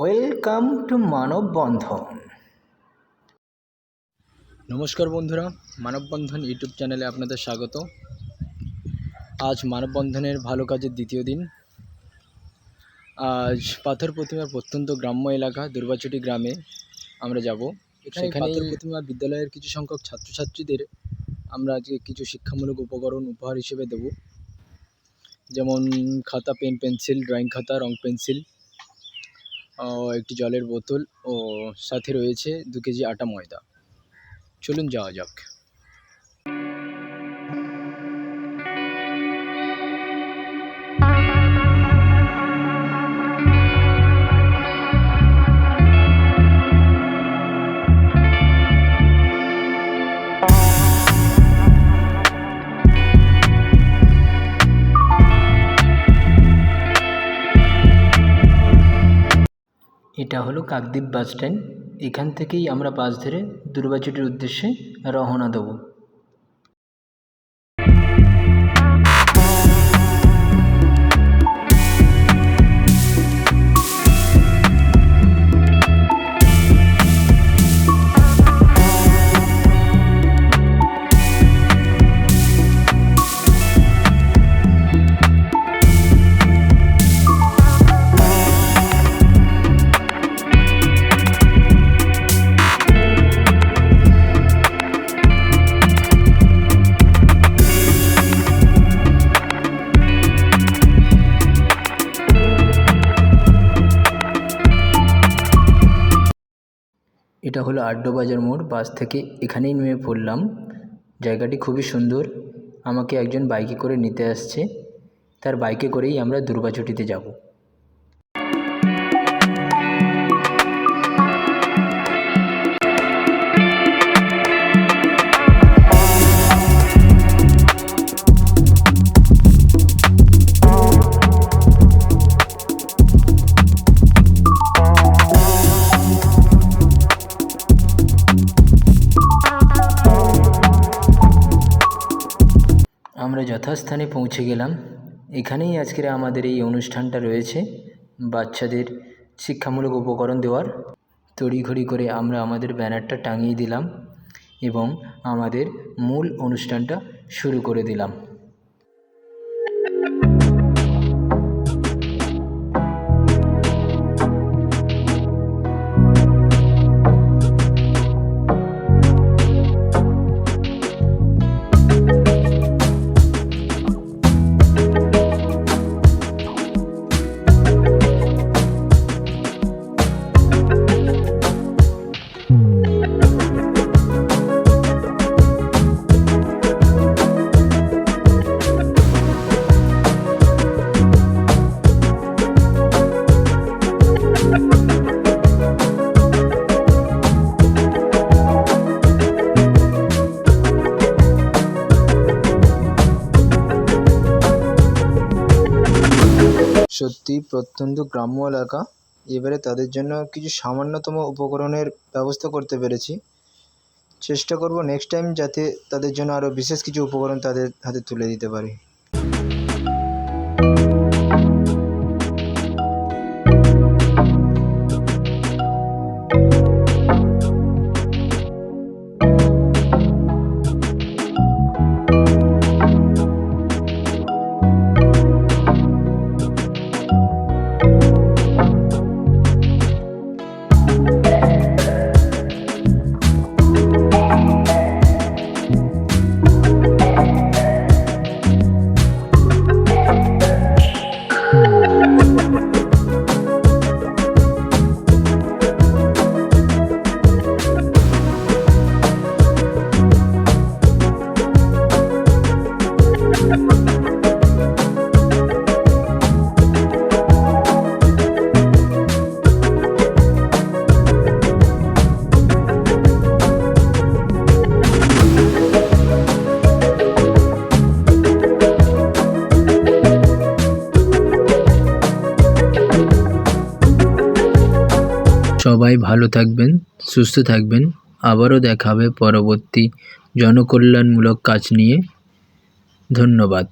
Welcome to মানববন্ধন। নমস্কার বন্ধুরা, মানববন্ধন ইউটিউব চ্যানেলে আপনাদের স্বাগত। আজ মানববন্ধনের ভালো কাজের দ্বিতীয় দিন। আজ পাথর প্রতিমার প্রত্যন্ত গ্রাম্য এলাকা দুর্বাচটি গ্রামে আমরা যাব। সেখানে পাথর প্রতিমা বিদ্যালয়ের কিছু সংখ্যক ছাত্রছাত্রীদের আমরা আজকে কিছু শিক্ষামূলক উপকরণ উপহার হিসেবে দেব, যেমন খাতা, পেন, পেন্সিল, ড্রয়িং খাতা, রং পেন্সিল, একটি জলের বোতল ও সাথে রয়েছে 2 কেজি আটা ময়দা। চলুন যাওয়া যাক। এটা হলো কাকদ্বীপ বাস স্ট্যান্ড। এখান থেকেই আমরা বাস ধরে দুর্বাচটির উদ্দেশ্যে রওনা দেব। এটা হলো আড্ডো বাজার মোড়। বাস থেকে এখানেই নেমে পড়লাম। জায়গাটি খুবই সুন্দর। আমাকে একজন বাইকে করে নিতে আসছে। তার বাইকে করেই আমরা দুর্বাচটিতে যাব। আমরা যথাস্থানে পৌঁছে গেলাম। এখানেই আজকের আমাদের এই অনুষ্ঠানটা রয়েছে, বাচ্চাদের শিক্ষামূলক উপকরণ দেওয়ার। তড়িঘড়ি করে আমরা আমাদের ব্যানারটা টাঙিয়ে দিলাম এবং আমাদের মূল অনুষ্ঠানটা শুরু করে দিলাম। সত্যি প্রত্যন্ত গ্রাম্য এলাকা, এবারে তাদের জন্য কিছু সামান্যতম উপকরণের ব্যবস্থা করতে পেরেছি। চেষ্টা করব নেক্সট টাইম যাতে তাদের জন্য আরও বিশেষ কিছু উপকরণ তাদের হাতে তুলে দিতে পারি। সবাই ভালো থাকবেন, সুস্থ থাকবেন। আবারও দেখা হবে পরবর্তী জনকল্যাণমূলক কাজ নিয়ে। ধন্যবাদ।